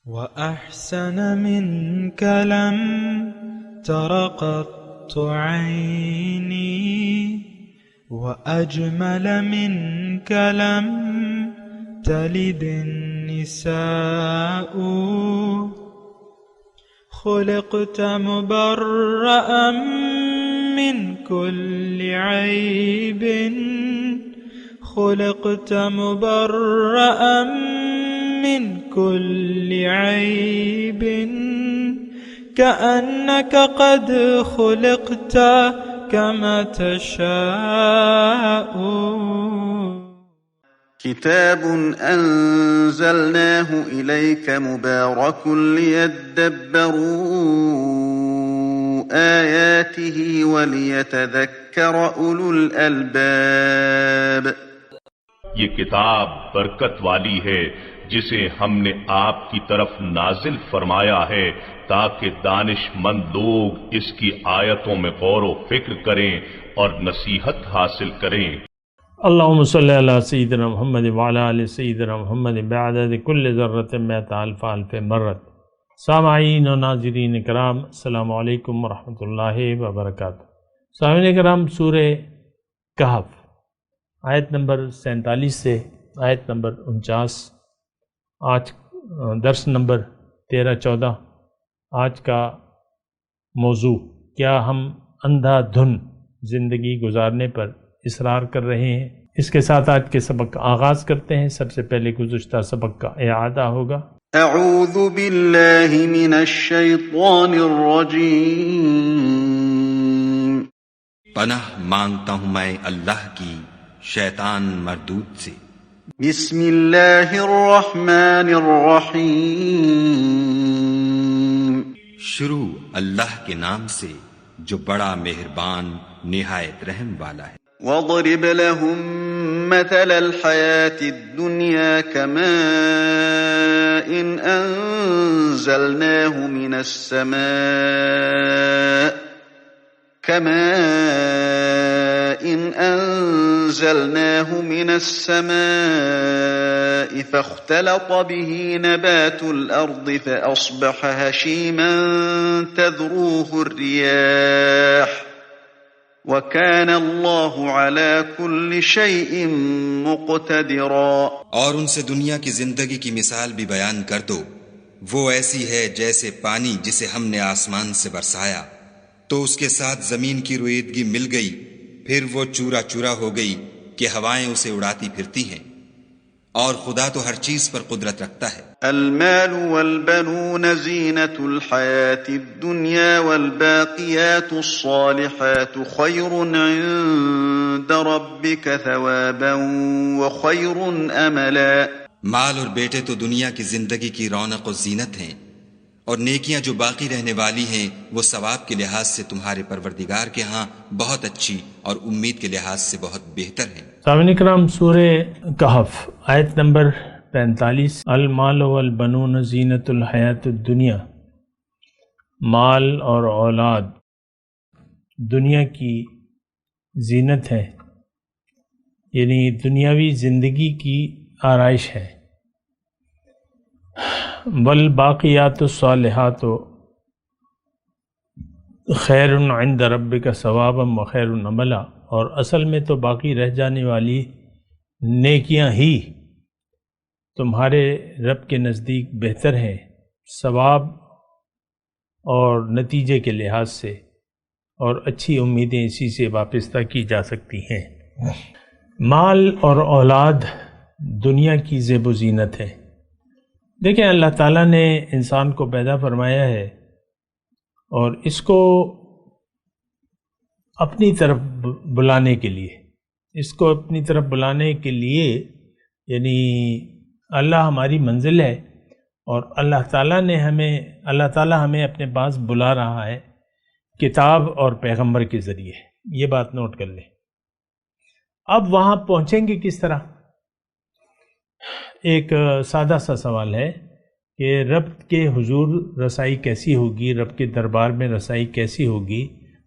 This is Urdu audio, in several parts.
وأحسن منك لم تر قط عيني وأجمل منك لم تلد النساء خلقت مبرأ من كل عيب خلقت مبرأ من كل عيب كأنك قد خلقت كما تشاء. كتاب أنزلناه إليك مبارك ليدبروا آياته وليتذكر أولو الألباب. یہ کتاب برکت والی ہے جسے ہم نے آپ کی طرف نازل فرمایا ہے تاکہ دانش مند لوگ اس کی آیتوں میں غور و فکر کریں اور نصیحت حاصل کریں. اللہم صلی علی سیدنا محمد وعلی آل سیدنا محمد بعدد کل ذرۃ مئۃ الف الف مرت. سامعین و ناظرین کرام، السلام علیکم ورحمۃ اللہ وبرکاتہ. سامعین کرام، سورہ کہف آیت نمبر 47 سے آیت نمبر 49، آج درس نمبر 13-14. آج کا موضوع، کیا ہم اندھا دھن زندگی گزارنے پر اصرار کر رہے ہیں؟ اس کے ساتھ آج کے سبق کا آغاز کرتے ہیں. سب سے پہلے گزشتہ سبق کا اعادہ ہوگا. اعوذ باللہ من الشیطان الرجیم. پناہ مانگتا ہوں میں اللہ کی شیطان مردود سے. بسم اللہ الرحمن الرحیم. شروع اللہ کے نام سے جو بڑا مہربان نہایت رحم والا ہے. وَاضْرِبْ لَهُم مَّثَلَ الْحَيَاةِ الدُّنْيَا كَمَاءٍ أَنزَلْنَاهُ مِنَ السَّمَاءِ فاختلط به نبات الأرض فأصبح هشيما تذروه الرياح وَكَانَ اللَّهُ عَلَى كُلِّ شَيْءٍ مُقْتَدِرًا. اور ان سے دنیا کی زندگی کی مثال بھی بیان کر دو. وہ ایسی ہے جیسے پانی جسے ہم نے آسمان سے برسایا تو اس کے ساتھ زمین کی رویدگی مل گئی، پھر وہ چورا چورا ہو گئی کہ ہوائیں اسے اڑاتی پھرتی ہیں. اور خدا تو ہر چیز پر قدرت رکھتا ہے. المال والبنون زینة الحیاة الدنیا والباقیات الصالحات خیر عند ربک ثوابا وخیر املا. مال اور بیٹے تو دنیا کی زندگی کی رونق و زینت ہیں، اور نیکیاں جو باقی رہنے والی ہیں وہ ثواب کے لحاظ سے تمہارے پروردگار کے ہاں بہت اچھی اور امید کے لحاظ سے بہت بہتر ہیں. سامعین کرام، سورہ کہف آیت نمبر 45. المال والبنون زینت الحیات الدنیا. مال اور اولاد دنیا کی زینت ہے، یعنی دنیاوی زندگی کی آرائش ہے. والباقیات الصالحات خیر عند ربک ثوابا وخیر املا. اور اصل میں تو باقی رہ جانے والی نیکیاں ہی تمہارے رب کے نزدیک بہتر ہیں ثواب اور نتیجے کے لحاظ سے، اور اچھی امیدیں اسی سے وابستہ کی جا سکتی ہیں. مال اور اولاد دنیا کی زیب و زینت ہے. دیکھیں، اللہ تعالیٰ نے انسان کو پیدا فرمایا ہے اور اس کو اپنی طرف بلانے کے لیے، یعنی اللہ ہماری منزل ہے، اور اللہ تعالیٰ ہمیں اپنے پاس بلا رہا ہے کتاب اور پیغمبر کے ذریعے. یہ بات نوٹ کر لیں. اب وہاں پہنچیں گے کس طرح؟ ایک سادہ سا سوال ہے کہ رب کے حضور رسائی کیسی ہوگی، رب کے دربار میں رسائی کیسی ہوگی؟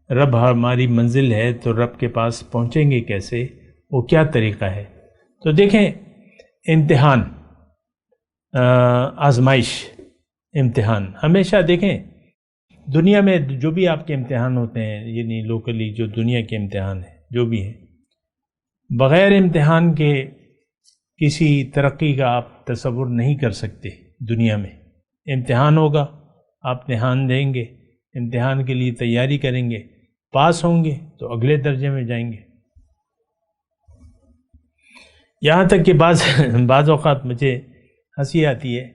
رب ہماری منزل ہے تو رب کے پاس پہنچیں گے کیسے؟ وہ کیا طریقہ ہے؟ تو دیکھیں، امتحان، آزمائش امتحان ہمیشہ دیکھیں، دنیا میں جو بھی آپ کے امتحان ہوتے ہیں، یعنی لوکلی جو دنیا کے امتحان ہیں جو بھی ہیں، بغیر امتحان کے کسی ترقی کا آپ تصور نہیں کر سکتے۔ دنیا میں امتحان ہوگا، آپ امتحان دیں گے، امتحان کے لیے تیاری کریں گے، پاس ہوں گے تو اگلے درجے میں جائیں گے۔ یہاں تک کہ بعض اوقات مجھے ہنسی آتی ہے،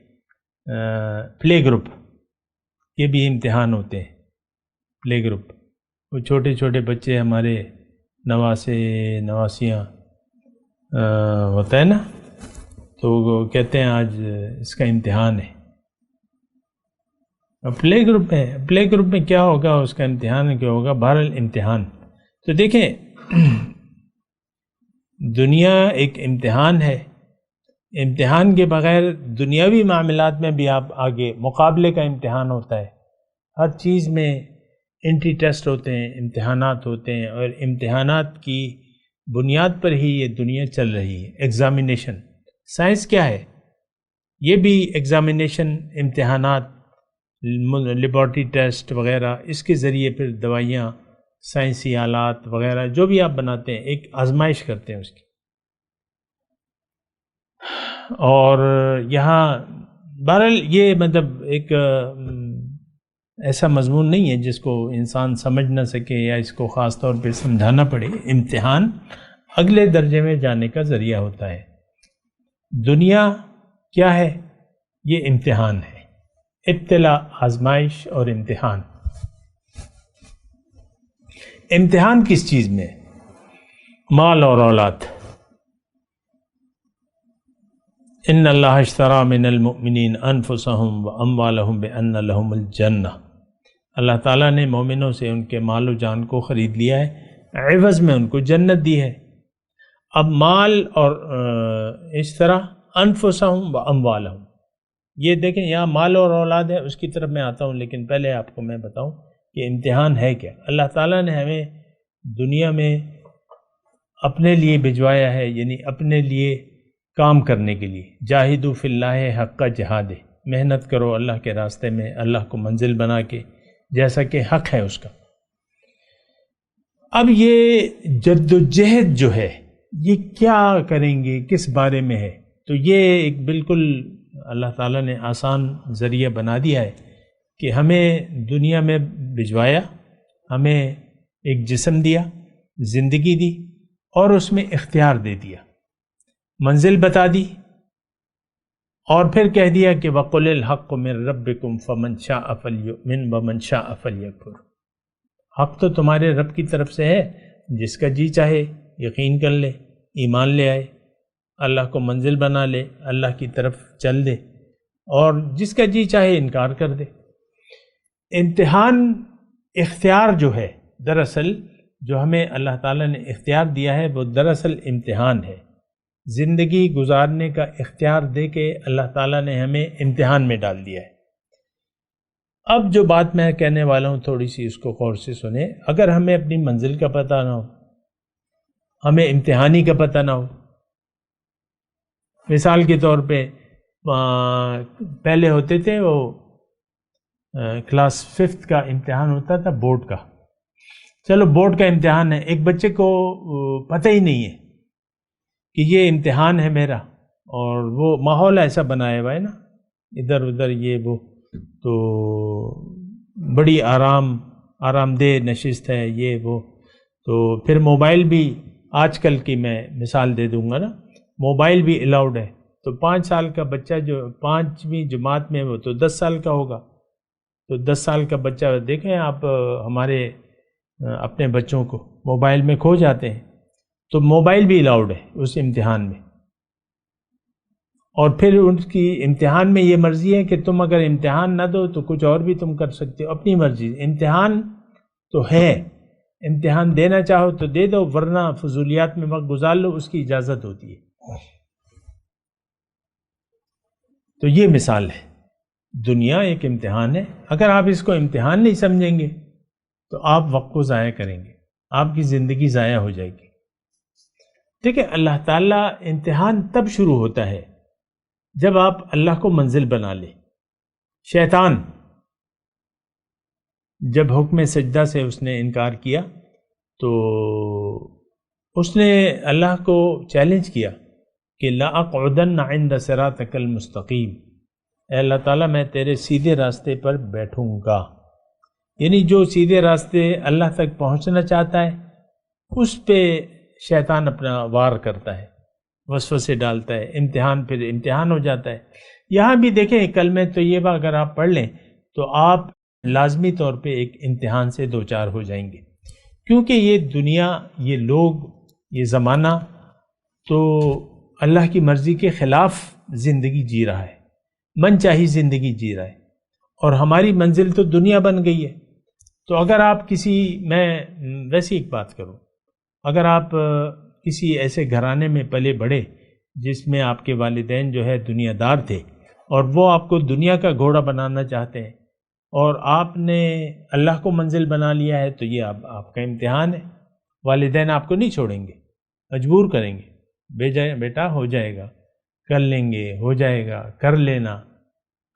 پلے گروپ کے بھی امتحان ہوتے ہیں۔ پلے گروپ، وہ چھوٹے چھوٹے بچے ہمارے نواسے نواسیاں ہوتا ہے نا، تو وہ کہتے ہیں آج اس کا امتحان ہے۔ پلے گروپ ہے، پلے گروپ میں کیا ہوگا، اس کا امتحان کیا ہوگا، بہرحال امتحان۔ تو دیکھیں دنیا ایک امتحان ہے، امتحان کے بغیر دنیاوی معاملات میں بھی آپ آگے، مقابلے کا امتحان ہوتا ہے، ہر چیز میں انٹری ٹیسٹ ہوتے ہیں، امتحانات ہوتے ہیں، اور امتحانات کی بنیاد پر ہی یہ دنیا چل رہی ہے۔ ایگزامینیشن، سائنس کیا ہے؟ یہ بھی ایگزامینیشن، امتحانات، لیبارٹری ٹیسٹ وغیرہ، اس کے ذریعے پھر دوائیاں، سائنسی آلات وغیرہ جو بھی آپ بناتے ہیں، ایک آزمائش کرتے ہیں اس کی۔ اور یہاں بہرحال یہ مطلب ایک ایسا مضمون نہیں ہے جس کو انسان سمجھ نہ سکے یا اس کو خاص طور پہ سمجھانا پڑے۔ امتحان اگلے درجے میں جانے کا ذریعہ ہوتا ہے۔ دنیا کیا ہے؟ یہ امتحان ہے، ابتلا، آزمائش اور امتحان۔ امتحان کس چیز میں؟ مال اور اولاد۔ ان اللہ اشتری من المؤمنین انفسهم واموالهم بان لهم الجنہ، اللہ تعالیٰ نے مومنوں سے ان کے مال و جان کو خرید لیا ہے، عوض میں ان کو جنت دی ہے۔ اب مال اور اشتری انفسهم واموالهم، یہ دیکھیں یہاں مال اور اولاد ہے، اس کی طرف میں آتا ہوں، لیکن پہلے آپ کو میں بتاؤں کہ امتحان ہے کیا۔ اللہ تعالیٰ نے ہمیں دنیا میں اپنے لیے بھجوایا ہے، یعنی اپنے لیے کام کرنے کے لیے۔ جاہدوا فی اللہ حق جہاد، محنت کرو اللہ کے راستے میں، اللہ کو منزل بنا کے، جیسا کہ حق ہے اس کا۔ اب یہ جد و جہد جو ہے، یہ کیا کریں گے، کس بارے میں ہے؟ تو یہ ایک بالکل اللہ تعالیٰ نے آسان ذریعہ بنا دیا ہے کہ ہمیں دنیا میں بھجوایا، ہمیں ایک جسم دیا، زندگی دی، اور اس میں اختیار دے دیا، منزل بتا دی، اور پھر کہہ دیا کہ وَقُلِ الْحَقُّ مِن رَبِّكُمْ فَمَنْ شَاءَ فَلْيُؤْمِنْ وَمَنْ شَاءَ فَلْيَكْفُرْ۔ حق تو تمہارے رب کی طرف سے ہے، جس کا جی چاہے یقین کر لے، ایمان لے آئے، اللہ کو منزل بنا لے، اللہ کی طرف چل دے، اور جس کا جی چاہے انکار کر دے۔ امتحان، اختیار جو ہے، دراصل جو ہمیں اللہ تعالیٰ نے اختیار دیا ہے وہ دراصل امتحان ہے۔ زندگی گزارنے کا اختیار دے کے اللہ تعالیٰ نے ہمیں امتحان میں ڈال دیا ہے۔ اب جو بات میں کہنے والا ہوں تھوڑی سی اس کو غور سے سنیں۔ اگر ہمیں اپنی منزل کا پتہ نہ ہو، ہمیں امتحانی کا پتہ نہ ہو، مثال کے طور پہ پہلے ہوتے تھے وہ کلاس 5 کا امتحان ہوتا تھا، بورڈ کا۔ چلو بورڈ کا امتحان ہے، ایک بچے کو پتہ ہی نہیں ہے کہ یہ امتحان ہے میرا، اور وہ ماحول ایسا بنایا ہوا ہے نا، ادھر ادھر یہ وہ، تو بڑی آرام دہ نشست ہے یہ وہ، تو پھر موبائل بھی آج کل کی میں مثال دے دوں گا نا، موبائل بھی الاؤڈ ہے، تو 5 سال کا بچہ جو 5ویں جماعت میں وہ تو 10 سال کا ہوگا، تو 10 سال کا بچہ دیکھیں آپ، ہمارے اپنے بچوں کو موبائل میں کھو جاتے ہیں، تو موبائل بھی الاؤڈ ہے اس امتحان میں۔ اور پھر ان کی امتحان میں یہ مرضی ہے کہ تم اگر امتحان نہ دو تو کچھ اور بھی تم کر سکتے ہو، اپنی مرضی۔ امتحان تو ہے، امتحان دینا چاہو تو دے دو، ورنہ فضولیات میں وقت گزار لو، اس کی اجازت ہوتی ہے۔ تو یہ مثال ہے، دنیا ایک امتحان ہے۔ اگر آپ اس کو امتحان نہیں سمجھیں گے تو آپ وقت کو ضائع کریں گے، آپ کی زندگی ضائع ہو جائے گی۔ دیکھیں اللہ تعالیٰ، امتحان تب شروع ہوتا ہے جب آپ اللہ کو منزل بنا لیں۔ شیطان جب حکم سجدہ سے اس نے انکار کیا تو اس نے اللہ کو چیلنج کیا کہ لَأَقْعُدَنَّ عِنْدَ صِرَاطِكَ الْمُسْتَقِيمِ، اے اللہ تعالیٰ میں تیرے سیدھے راستے پر بیٹھوں گا. یعنی جو سیدھے راستے اللہ تک پہنچنا چاہتا ہے اس پہ شیطان اپنا وار کرتا ہے، وسوسے ڈالتا ہے، امتحان پھر امتحان ہو جاتا ہے. یہاں بھی دیکھیں کلمہ طیبہ اگر آپ پڑھ لیں تو آپ لازمی طور پہ ایک امتحان سے دوچار ہو جائیں گے، کیونکہ یہ دنیا، یہ لوگ، یہ زمانہ تو اللہ کی مرضی کے خلاف زندگی جی رہا ہے، من چاہی زندگی جی رہا ہے، اور ہماری منزل تو دنیا بن گئی ہے. تو اگر آپ میں ویسی ایک بات کروں، اگر آپ کسی ایسے گھرانے میں پلے بڑھے جس میں آپ کے والدین جو ہے دنیا دار تھے اور وہ آپ کو دنیا کا گھوڑا بنانا چاہتے ہیں اور آپ نے اللہ کو منزل بنا لیا ہے، تو یہ آپ کا امتحان ہے. والدین آپ کو نہیں چھوڑیں گے، مجبور کریں گے، بیٹا ہو جائے گا، کر لیں گے، ہو جائے گا، کر لینا،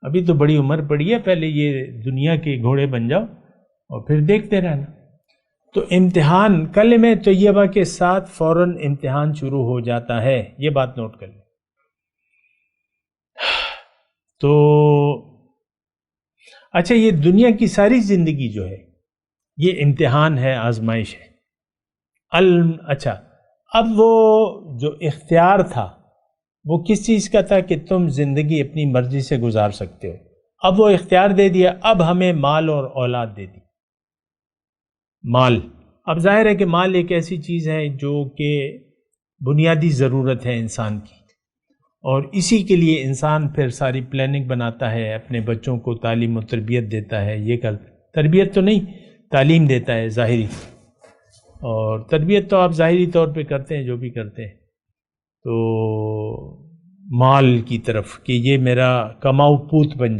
ابھی تو بڑی عمر پڑی ہے، پہلے یہ دنیا کے گھوڑے بن جاؤ اور پھر دیکھتے رہنا. تو امتحان کلمہ طیبہ کے ساتھ فوراً امتحان شروع ہو جاتا ہے، یہ بات نوٹ کر لیں. تو اچھا، یہ دنیا کی ساری زندگی جو ہے یہ امتحان ہے، آزمائش ہے. اچھا، اب وہ جو اختیار تھا وہ کس چیز کا تھا کہ تم زندگی اپنی مرضی سے گزار سکتے ہو. اب وہ اختیار دے دیا، اب ہمیں مال اور اولاد دے دی. مال، اب ظاہر ہے کہ مال ایک ایسی چیز ہے جو کہ بنیادی ضرورت ہے انسان کی، اور اسی کے لیے انسان پھر ساری پلاننگ بناتا ہے، اپنے بچوں کو تعلیم و تربیت دیتا ہے. یہ تربیت تو نہیں، تعلیم دیتا ہے ظاہری، اور تربیت تو آپ ظاہری طور پہ کرتے ہیں جو بھی کرتے ہیں. تو مال کی طرف کہ یہ میرا کماؤ پوت بن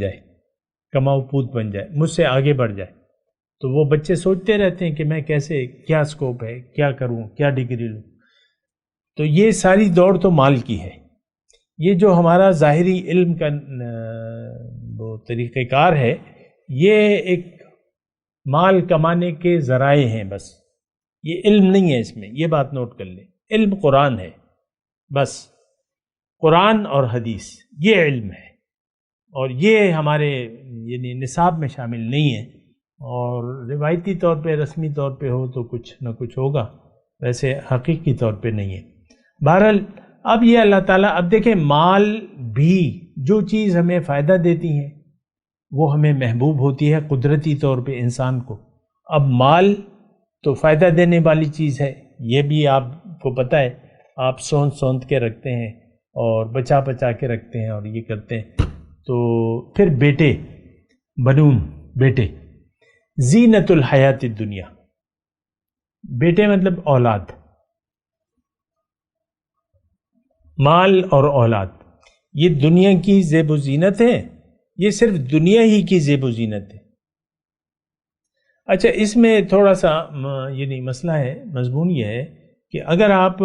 جائے، مجھ سے آگے بڑھ جائے. تو وہ بچے سوچتے رہتے ہیں کہ میں کیسے، کیا سکوپ ہے، کیا کروں، کیا ڈگری لوں. تو یہ ساری دوڑ تو مال کی ہے. یہ جو ہمارا ظاہری علم کا وہ طریقہ کار ہے، یہ ایک مال کمانے کے ذرائع ہیں بس، یہ علم نہیں ہے. اس میں یہ بات نوٹ کر لیں، علم قرآن ہے بس، قرآن اور حدیث یہ علم ہے، اور یہ ہمارے یعنی نصاب میں شامل نہیں ہے. اور روایتی طور پہ، رسمی طور پہ ہو تو کچھ نہ کچھ ہوگا، ویسے حقیقی طور پہ نہیں ہے. بہرحال اب یہ اللہ تعالیٰ، اب دیکھیں مال بھی جو چیز ہمیں فائدہ دیتی ہے وہ ہمیں محبوب ہوتی ہے قدرتی طور پہ انسان کو. اب مال تو فائدہ دینے والی چیز ہے، یہ بھی آپ کو پتہ ہے، آپ سونت کے رکھتے ہیں اور بچا کے رکھتے ہیں اور یہ کرتے ہیں. تو پھر بیٹے، بنون، بیٹے، زینت الحیات الدنیا، بیٹے مطلب اولاد، مال اور اولاد، یہ دنیا کی زیب و زینت ہے، یہ صرف دنیا ہی کی زیب و زینت ہے. اچھا، اس میں تھوڑا سا یعنی مسئلہ ہے، مضمون یہ ہے کہ اگر آپ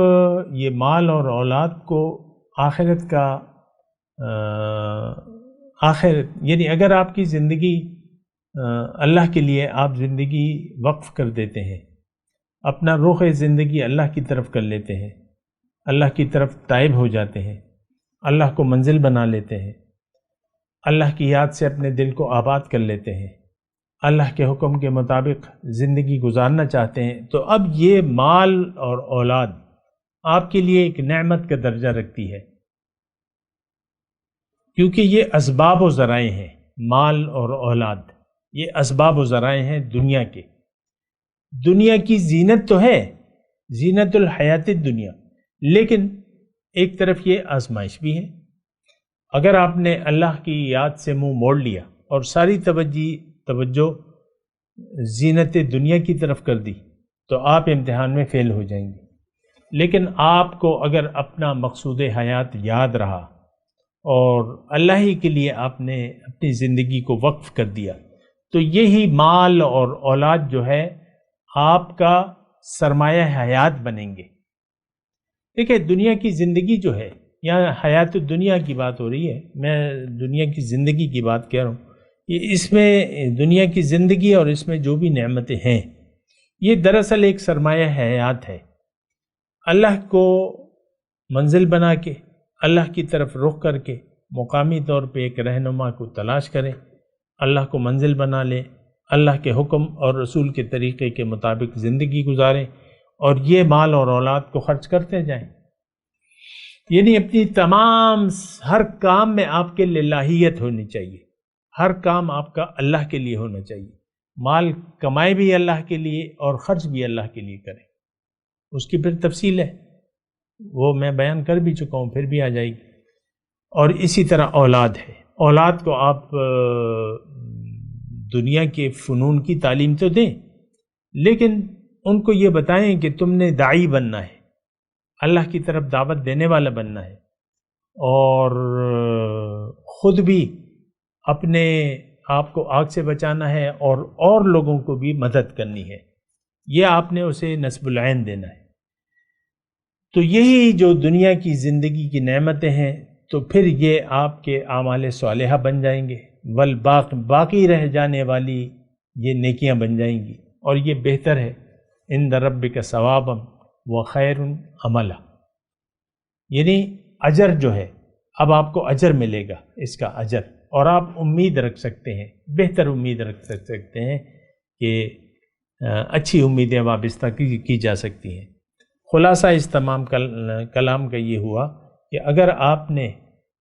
یہ مال اور اولاد کو آخرت کا یعنی اگر آپ کی زندگی اللہ کے لیے آپ زندگی وقف کر دیتے ہیں، اپنا رخ زندگی اللہ کی طرف کر لیتے ہیں، اللہ کی طرف تائب ہو جاتے ہیں، اللہ کو منزل بنا لیتے ہیں، اللہ کی یاد سے اپنے دل کو آباد کر لیتے ہیں، اللہ کے حکم کے مطابق زندگی گزارنا چاہتے ہیں، تو اب یہ مال اور اولاد آپ کے لیے ایک نعمت کا درجہ رکھتی ہے، کیونکہ یہ اسباب و ذرائع ہیں. مال اور اولاد یہ اسباب و ذرائع ہیں دنیا کے. دنیا کی زینت تو ہے، زینت الحیات الدنیا، لیکن ایک طرف یہ آزمائش بھی ہے. اگر آپ نے اللہ کی یاد سے منہ موڑ لیا اور ساری توجہ زینت دنیا کی طرف کر دی تو آپ امتحان میں فیل ہو جائیں گے. لیکن آپ کو اگر اپنا مقصود حیات یاد رہا اور اللہ ہی کے لیے آپ نے اپنی زندگی کو وقف کر دیا تو یہی مال اور اولاد جو ہے آپ کا سرمایہ حیات بنیں گے. دیکھیں دنیا کی زندگی جو ہے، یہاں حیات الدنیا کی بات ہو رہی ہے، میں دنیا کی زندگی کی بات کہہ رہا ہوں. کہ اس میں دنیا کی زندگی اور اس میں جو بھی نعمتیں ہیں یہ دراصل ایک سرمایہ حیات ہے۔ اللہ کو منزل بنا کے، اللہ کی طرف رخ کر کے مقامی طور پہ ایک رہنما کو تلاش کریں، اللہ کو منزل بنا لیں، اللہ کے حکم اور رسول کے طریقے کے مطابق زندگی گزاریں اور یہ مال اور اولاد کو خرچ کرتے جائیں۔ یعنی اپنی تمام ہر کام میں آپ کے للہیت ہونی چاہیے، ہر کام آپ کا اللہ کے لیے ہونا چاہیے، مال کمائے بھی اللہ کے لیے اور خرچ بھی اللہ کے لیے کریں۔ اس کی پھر تفصیل ہے، وہ میں بیان کر بھی چکا ہوں، پھر بھی آ جائے گی۔ اور اسی طرح اولاد ہے، اولاد کو آپ دنیا کے فنون کی تعلیم تو دیں، لیکن ان کو یہ بتائیں کہ تم نے داعی بننا ہے، اللہ کی طرف دعوت دینے والا بننا ہے، اور خود بھی اپنے آپ کو آگ سے بچانا ہے اور لوگوں کو بھی مدد کرنی ہے۔ یہ آپ نے اسے نصب العین دینا ہے۔ تو یہی جو دنیا کی زندگی کی نعمتیں ہیں، تو پھر یہ آپ کے اعمال صالحہ بن جائیں گے، باقی رہ جانے والی یہ نیکیاں بن جائیں گی، اور یہ بہتر ہے عند ربک ثوابا وخیر عملا، یعنی اجر جو ہے اب آپ کو اجر ملے گا، اس کا اجر، اور آپ امید رکھ سکتے ہیں، بہتر امید رکھ سکتے ہیں کہ اچھی امیدیں وابستہ کی جا سکتی ہیں۔ خلاصہ اس تمام کلام کا یہ ہوا کہ اگر آپ نے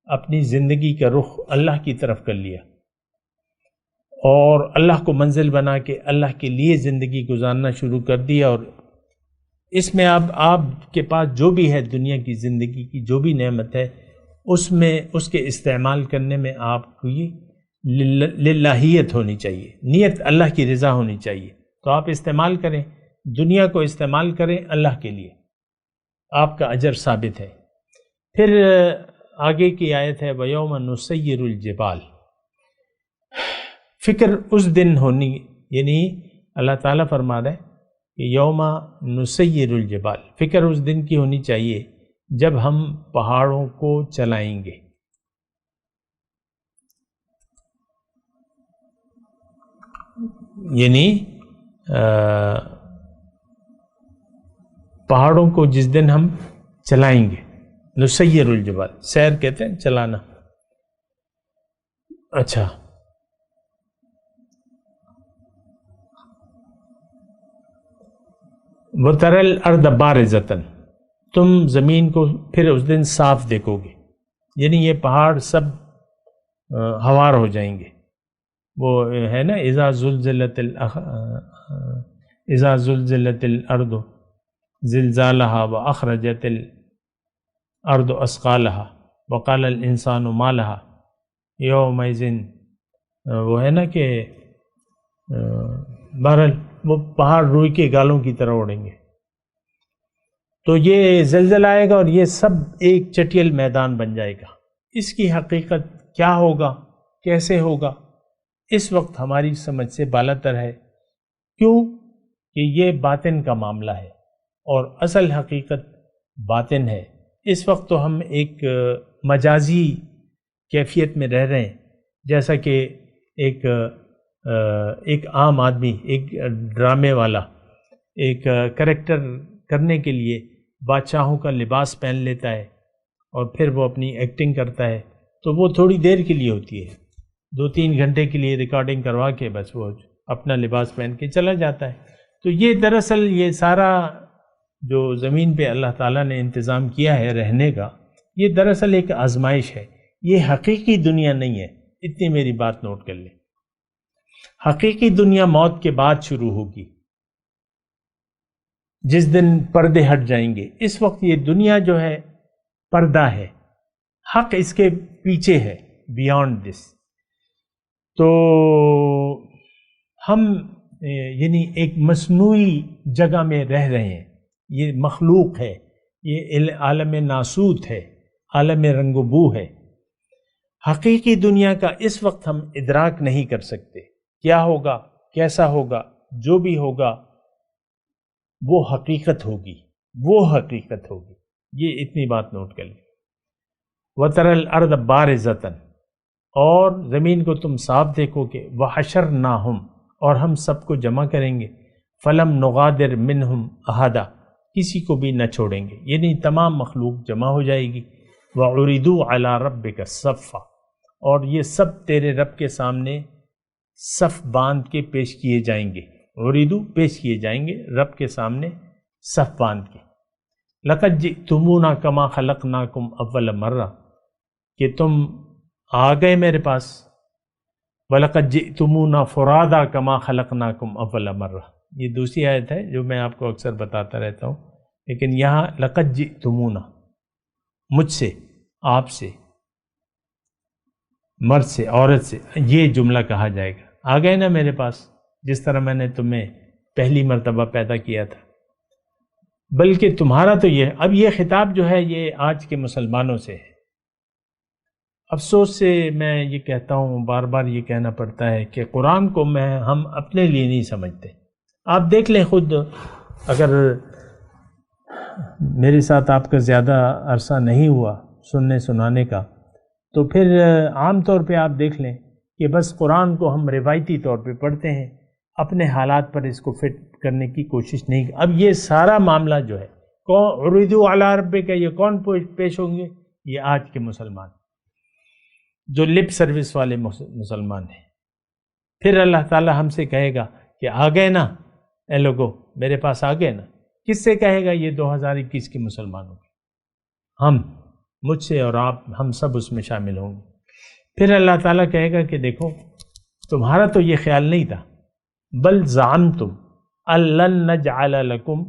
اپنی زندگی کا رخ اللہ کی طرف کر لیا اور اللہ کو منزل بنا کے اللہ کے لیے زندگی گزارنا شروع کر دیا، اور اس میں آپ کے پاس جو بھی ہے دنیا کی زندگی کی جو بھی نعمت ہے، اس میں اس کے استعمال کرنے میں آپ کی للہیت ہونی چاہیے، نیت اللہ کی رضا ہونی چاہیے، تو آپ استعمال کریں، دنیا کو استعمال کریں اللہ کے لیے، آپ کا اجر ثابت ہے۔ پھر آگے کی آیت ہے وَيَوْمَ نُسَيِّرُ الْجِبَالِ، فکر اس دن ہونی، یعنی اللہ تعالیٰ فرما رہا ہے کہ یوم نسیر الجبال، فکر اس دن کی ہونی چاہیے جب ہم پہاڑوں کو چلائیں گے۔ یعنی پہاڑوں کو جس دن ہم چلائیں گے، نسیر الجبال، سیر کہتے ہیں چلانا۔ اچھا، وَتَرَى الْأَرْضَ بَارِزَةً، تم زمین کو پھر اس دن صاف دیکھو گے، یعنی یہ پہاڑ سب ہموار ہو جائیں گے۔ وہ ہے نا اذا زلزلت الارض زلزالها واخرجت الارض اثقالها وقال الانسان ما لها یومئذ، وہ ہے نا کہ بہرحال وہ پہاڑ روئی کے گالوں کی طرح اڑیں گے۔ تو یہ زلزلہ آئے گا اور یہ سب ایک چٹیل میدان بن جائے گا۔ اس کی حقیقت کیا ہوگا، کیسے ہوگا، اس وقت ہماری سمجھ سے بالاتر ہے۔ کیوں کہ یہ باطن کا معاملہ ہے اور اصل حقیقت باطن ہے۔ اس وقت تو ہم ایک مجازی کیفیت میں رہ رہے ہیں، جیسا کہ ایک عام آدمی، ایک ڈرامے والا ایک کریکٹر کرنے کے لیے بادشاہوں کا لباس پہن لیتا ہے اور پھر وہ اپنی ایکٹنگ کرتا ہے، تو وہ تھوڑی دیر کے لیے ہوتی ہے، 2-3 گھنٹے کے لیے ریکارڈنگ کروا کے بس وہ اپنا لباس پہن کے چلا جاتا ہے۔ تو یہ دراصل یہ سارا جو زمین پہ اللہ تعالیٰ نے انتظام کیا ہے رہنے کا، یہ دراصل ایک آزمائش ہے، یہ حقیقی دنیا نہیں ہے۔ اتنی میری بات نوٹ کر لیں، حقیقی دنیا موت کے بعد شروع ہوگی، جس دن پردے ہٹ جائیں گے۔ اس وقت یہ دنیا جو ہے پردہ ہے، حق اس کے پیچھے ہے، بیانڈ دس۔ تو ہم یعنی ایک مصنوعی جگہ میں رہ رہے ہیں، یہ مخلوق ہے، یہ عالم ناسوت ہے، عالم رنگ و بو ہے۔ حقیقی دنیا کا اس وقت ہم ادراک نہیں کر سکتے، کیا ہوگا، کیسا ہوگا، جو بھی ہوگا وہ حقیقت ہوگی، وہ حقیقت ہوگی۔ یہ اتنی بات نوٹ کر لیں۔ وَتَرَى الْأَرْضَ بَارِزَةً، اور زمین کو تم صاف دیکھو گے، وحشرناہم، اور ہم سب کو جمع کریں گے، فلم نغادر منہم احدا، کسی کو بھی نہ چھوڑیں گے، یعنی تمام مخلوق جمع ہو جائے گی، وعرضوا علی ربک صفا، اور یہ سب تیرے رب کے سامنے صف باندھ کے پیش کیے جائیں گے، عریدو پیش کیے جائیں گے رب کے سامنے صف باندھ کے۔ لقد جئتمونا کما خلقناکم اول مرہ، کہ تم آ گئے میرے پاس، وَلَقَدْ جِئْتُمُونَا فُرَادَا كَمَا خَلَقْنَاكُمْ أَوَّلَ مَرَّةٍ، یہ دوسری آیت ہے جو میں آپ کو اکثر بتاتا رہتا ہوں، لیکن یہاں لَقَدْ جِئْتُمُونَا، مجھ سے، آپ سے، مرد سے، عورت سے، یہ جملہ کہا جائے گا، آ گئے نا میرے پاس، جس طرح میں نے تمہیں پہلی مرتبہ پیدا کیا تھا۔ بلکہ تمہارا تو یہ، اب یہ خطاب جو ہے یہ آج کے مسلمانوں سے ہے۔ افسوس سے میں یہ کہتا ہوں، بار بار یہ کہنا پڑتا ہے کہ قرآن کو ہم اپنے لیے نہیں سمجھتے۔ آپ دیکھ لیں خود، اگر میرے ساتھ آپ کا زیادہ عرصہ نہیں ہوا سننے سنانے کا، تو پھر عام طور پہ آپ دیکھ لیں کہ بس قرآن کو ہم روایتی طور پہ پڑھتے ہیں، اپنے حالات پر اس کو فٹ کرنے کی کوشش نہیں۔ اب یہ سارا معاملہ جو ہے، عریدوا علی ربک، یہ کون پیش ہوں گے؟ یہ آج کے مسلمان جو لپ سروس والے مسلمان ہیں۔ پھر اللہ تعالی ہم سے کہے گا کہ آ گئے نا اے لوگو، میرے پاس آ گئے نا، کس سے کہے گا؟ یہ 2021 کے مسلمانوں کے، ہم، مجھ سے اور آپ، ہم سب اس میں شامل ہوں گے۔ پھر اللہ تعالیٰ کہے گا کہ دیکھو تمہارا تو یہ خیال نہیں تھا، بل زعمتم ان لن نجعل لکم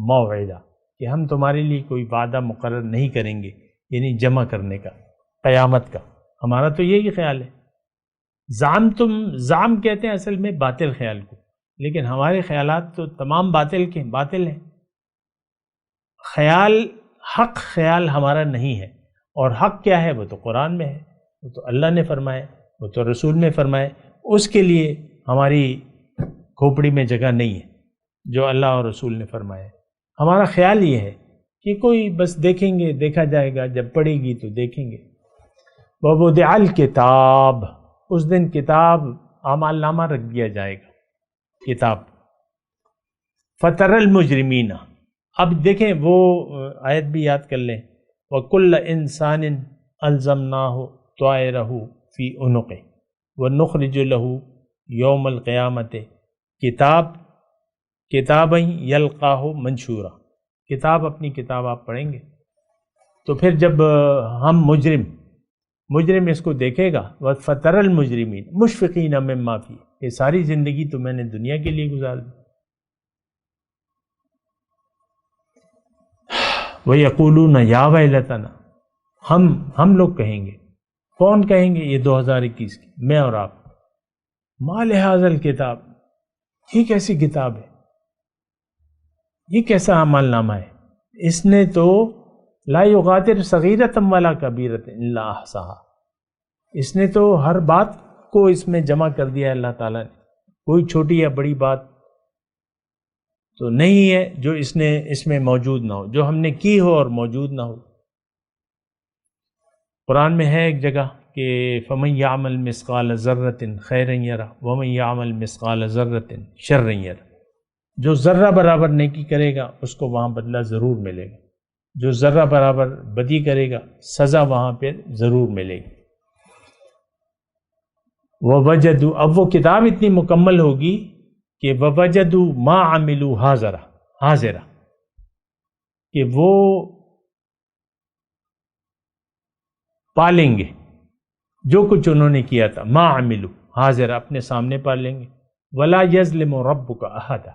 موعدا، کہ ہم تمہارے لیے کوئی وعدہ مقرر نہیں کریں گے، یعنی جمع کرنے کا، قیامت کا۔ ہمارا تو یہی خیال ہے۔ زعمتم، زعم کہتے ہیں اصل میں باطل خیال کو، لیکن ہمارے خیالات تو تمام باطل کے باطل ہیں۔ خیال، حق خیال ہمارا نہیں ہے، اور حق کیا ہے؟ وہ تو قرآن میں ہے، وہ تو اللہ نے فرمایا، وہ تو رسول نے فرمایا، اس کے لیے ہماری کھوپڑی میں جگہ نہیں ہے جو اللہ اور رسول نے فرمایا۔ ہمارا خیال یہ ہے کہ کوئی بس دیکھیں گے، دیکھا جائے گا، جب پڑھے گی تو دیکھیں گے۔ وَوُضِعَ الْكِتَابُ، اس دن کتاب، اعمال نامہ رکھ دیا جائے گا، کتاب۔ فَتَرَى الْمُجْرِمِينَ، اب دیکھیں وہ آیت بھی یاد کر لیں، وَكُلَّ إِنسَانٍ أَلْزَمْنَاهُ طَائِرَهُ فِي عُنُقِهِ وَنُخْرِجُ لَهُ يَوْمَ الْقِيَامَةِ کتابًا يَلْقَاهُ مَنشُورًا، کتاب، اپنی کتاب آپ پڑھیں گے تو پھر جب ہم مجرم اس کو دیکھے گا، فَتَرَى الْمُجْرِمِينَ مُشْفِقِينَ مِمَّا فِيهِ، کہ ساری زندگی تو میں نے دنیا کے لیے گزار دی۔ وَيَقُولُونَ يَا وَيْلَتَنَا، ہم لوگ کہیں گے، کون کہیں گے؟ یہ 2021 کی، میں اور آپ، مَا لِهَذَا الْكِتَابِ، یہ کیسی کتاب ہے، یہ کیسا عمل نامہ ہے، اس نے تو لا یغادر صغیرۃ ولا کبیرۃ الا احصاها، اس نے تو ہر بات کو اس میں جمع کر دیا ہے اللہ تعالیٰ نے، کوئی چھوٹی یا بڑی بات تو نہیں ہے جو اس میں موجود نہ ہو، جو ہم نے کی ہو اور موجود نہ ہو۔ قرآن میں ہے ایک جگہ کہ فَمَن يَعْمَلْ مِثْقَالَ ذَرَّةٍ خَيْرًا يَرَهُ وَمَن يَعْمَلْ مِثْقَالَ ذَرَّةٍ شَرًّا يَرَهُ، جو ذرہ برابر نیکی کرے گا اس کو وہاں بدلہ ضرور ملے گا، جو ذرہ برابر بدی کرے گا سزا وہاں پہ ضرور ملے گی۔ وَوَجَدُوا، اب وہ کتاب اتنی مکمل ہوگی کہ وَوَجَدُوا مَا عَمِلُوا حاضرہ، کہ وہ پالیں گے جو کچھ انہوں نے کیا تھا، مَا عَمِلُوا حاضرہ، اپنے سامنے پالیں گے۔ وَلَا يَظْلِمُ رَبُّكَ أَحَدًا،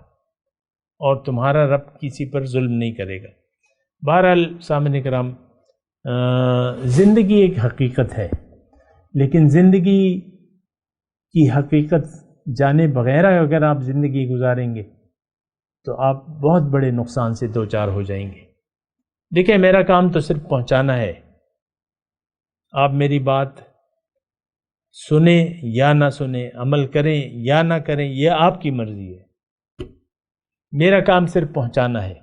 اور تمہارا رب کسی پر ظلم نہیں کرے گا۔ بہرحال سامعین کرام، زندگی ایک حقیقت ہے، لیکن زندگی کی حقیقت جانے بغیر اگر آپ زندگی گزاریں گے تو آپ بہت بڑے نقصان سے دوچار ہو جائیں گے۔ دیکھیں، میرا کام تو صرف پہنچانا ہے، آپ میری بات سنیں یا نہ سنیں، عمل کریں یا نہ کریں، یہ آپ کی مرضی ہے۔ میرا کام صرف پہنچانا ہے،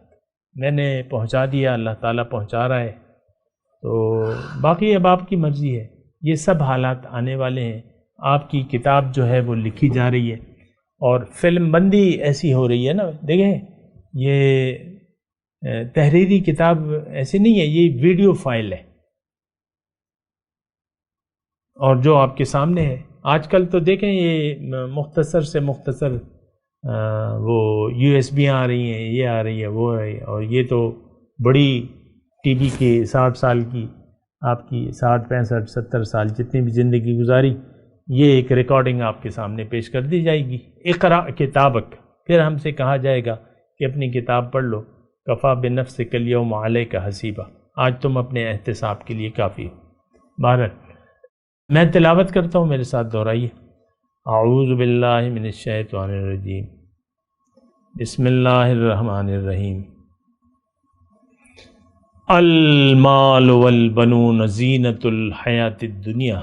میں نے پہنچا دیا، اللہ تعالیٰ پہنچا رہا ہے، تو باقی اب آپ کی مرضی ہے۔ یہ سب حالات آنے والے ہیں. آپ کی کتاب جو ہے وہ لکھی جا رہی ہے اور فلم بندی ایسی ہو رہی ہے نا. دیکھیں یہ تحریری کتاب ایسی نہیں ہے، یہ ویڈیو فائل ہے اور جو آپ کے سامنے ہے. آج کل تو دیکھیں یہ مختصر سے مختصر وہ USB آ رہی ہیں، یہ آ رہی ہے، وہ آ رہی ہے، اور یہ تو بڑی ٹی وی کی 60 سال کی آپ کی 60 65 70 سال جتنی بھی زندگی گزاری، یہ ایک ریکارڈنگ آپ کے سامنے پیش کر دی جائے گی. اقرا کتابک، پھر ہم سے کہا جائے گا کہ اپنی کتاب پڑھ لو. کفا بنفسک الیوم علیک حسیبا، آج تم اپنے احتساب کے لیے کافی ہو. بہرحال میں تلاوت کرتا ہوں، میرے ساتھ دہرائیے. اعوذ باللہ من الشیطان الرجیم، بسم اللہ الرحمن الرحیم. المال والبنون زینۃ الحیات الدنیا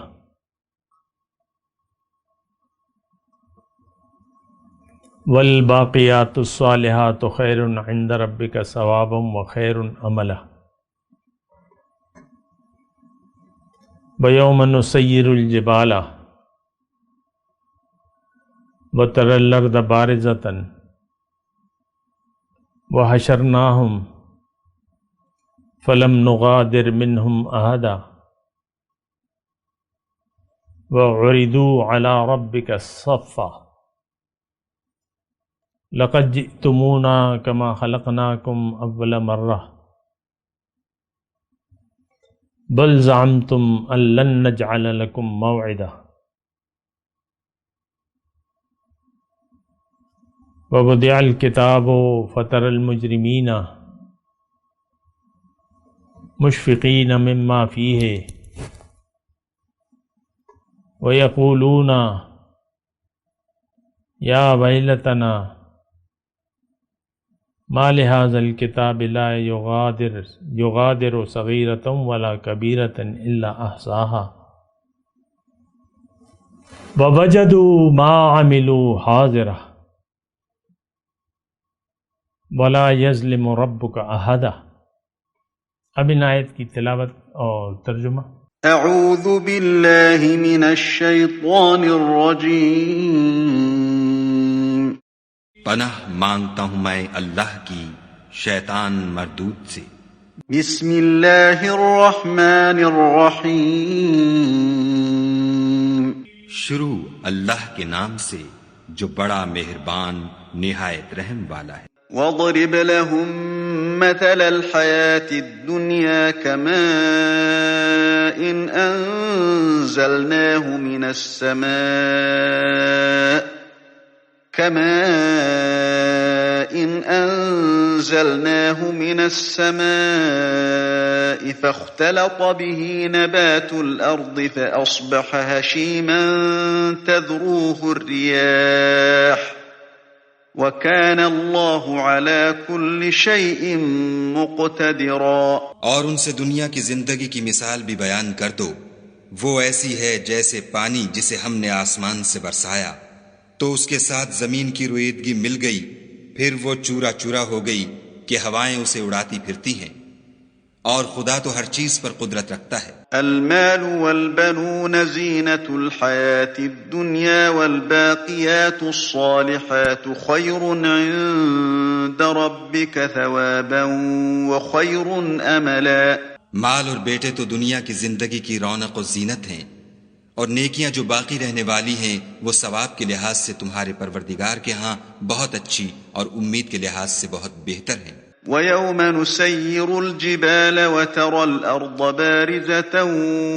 والباقیات الصالحات خیر عند ربک ثوابا وخیر عملا. وَيَوْمَ نُسَيِّرُ الْجِبَالَ وَتَرَى الْأَرْضَ بَارِزَةً وَحَشَرْنَاهُمْ فَلَمْ نُغَادِرْ مِنْهُمْ أَحَدًا وَعُرِضُوا عَلَى رَبِّكَ صَفًّا لَقَدْ جِئْتُمُونَا كَمَا خَلَقْنَاكُمْ أَوَّلَ مَرَّةٍ بل زعمتم ان لن نجعل لكم موعدا ووضع الكتاب فترى المجرمين مشفقين مما فيه ويقولون يا ويلتنا ما لهذا الكتاب لا يغادر صغيرة ولا كبيرة إلا أحصاها ووجدوا ما عملوا حاضرا ولا يظلم ربك أحدا. اب ان آیت کی تلاوت اور ترجمہ. اعوذ باللہ من الشیطان الرجیم. پناہ مانگتا ہوں میں اللہ کی شیطان مردود سے. بسم اللہ الرحمن الرحیم. شروع اللہ کے نام سے جو بڑا مہربان نہایت رحم والا ہے. وَاضْرِبْ لَهُم مَّثَلَ الْحَيَاةِ الدُّنْيَا كَمَاءٍ أَنزَلْنَاهُ مِنَ السَّمَاءِ فاختلط به نبات الأرض فأصبح هشيما تذروه الرياح وَكَانَ اللَّهُ عَلَى كُلِّ شَيْءٍ مُقْتَدِرًا. اور ان سے دنیا کی زندگی کی مثال بھی بیان کر دو. وہ ایسی ہے جیسے پانی جسے ہم نے آسمان سے برسایا تو اس کے ساتھ زمین کی رویدگی مل گئی، پھر وہ چورا چورا ہو گئی کہ ہوائیں اسے اڑاتی پھرتی ہیں. اور خدا تو ہر چیز پر قدرت رکھتا ہے. المال والبنون زینة الحیاة الدنیا والباقیات الصالحات خیر عند ربک ثوابا وخیر املا. مال اور بیٹے تو دنیا کی زندگی کی رونق و زینت ہیں، اور نیکیاں جو باقی رہنے والی ہیں وہ ثواب کے لحاظ سے تمہارے پروردگار کے ہاں بہت اچھی اور امید کے لحاظ سے بہت بہتر ہیں. وَيَوْمَ نُسَيِّرُ الْجِبَالَ وَتَرَى الْأَرْضَ بَارِزَةً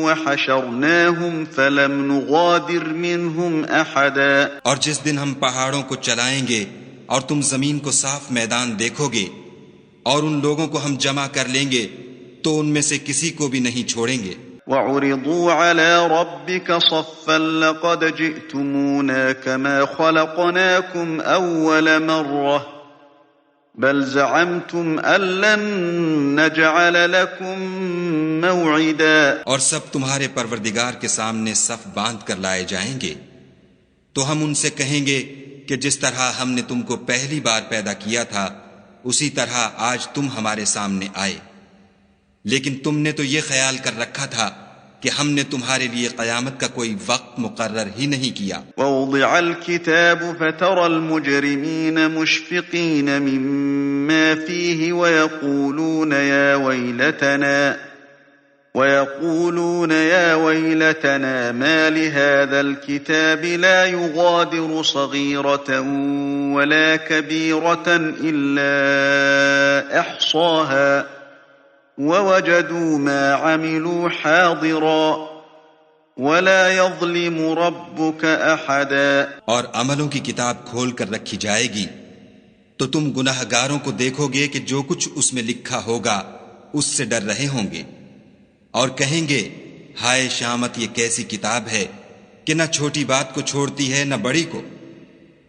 وَحَشَرْنَاهُمْ فَلَمْ نُغَادِرْ مِنْهُمْ أَحَدًا. اور جس دن ہم پہاڑوں کو چلائیں گے اور تم زمین کو صاف میدان دیکھو گے اور ان لوگوں کو ہم جمع کر لیں گے تو ان میں سے کسی کو بھی نہیں چھوڑیں گے. وَعُرِضُوا عَلَى رَبِّكَ صَفًّا لَقَدْ جِئْتُمُونَا كَمَا خَلَقْنَاكُمْ أَوَّلَ مَرَّةٍ بل زعمتم ان لن نجعل لكم موعدا. اور سب تمہارے پروردگار کے سامنے صف باندھ کر لائے جائیں گے تو ہم ان سے کہیں گے کہ جس طرح ہم نے تم کو پہلی بار پیدا کیا تھا اسی طرح آج تم ہمارے سامنے آئے، لیکن تم نے تو یہ خیال کر رکھا تھا کہ ہم نے تمہارے لیے قیامت کا کوئی وقت مقرر ہی نہیں کیا۔ ووضع الكتاب فترى المجرمين مشفقين مما فيه ويقولون يا ويلتنا ما لهذا الكتاب لا يغادر صغيرة ولا كبيرة إلا أحصاها ووجدوا ما عملوا حاضرا ولا يظلم ربك أحدا۔ اور عملوں کی کتاب کھول کر رکھی جائے گی تو تم گناہ گاروں کو دیکھو گے کہ جو کچھ اس میں لکھا ہوگا اس سے ڈر رہے ہوں گے، اور کہیں گے ہائے شامت، یہ کیسی کتاب ہے کہ نہ چھوٹی بات کو چھوڑتی ہے نہ بڑی کو،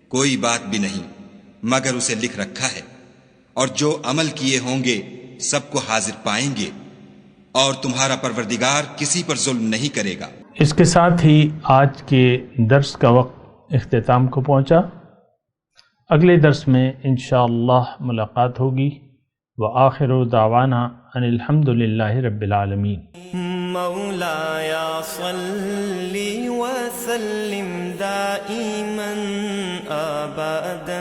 کوئی بات بھی نہیں مگر اسے لکھ رکھا ہے، اور جو عمل کیے ہوں گے سب کو حاضر پائیں گے، اور تمہارا پروردگار کسی پر ظلم نہیں کرے گا۔ اس کے ساتھ ہی آج کے درس کا وقت اختتام کو پہنچا۔ اگلے درس میں انشاءاللہ ملاقات ہوگی۔ وآخر دعوانا ان الحمد للہ رب العالمین۔ مولاي صل وسلم دائما ابدا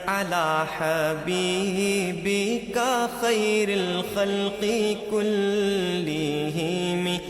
على حبيبك خير الخلق كلهم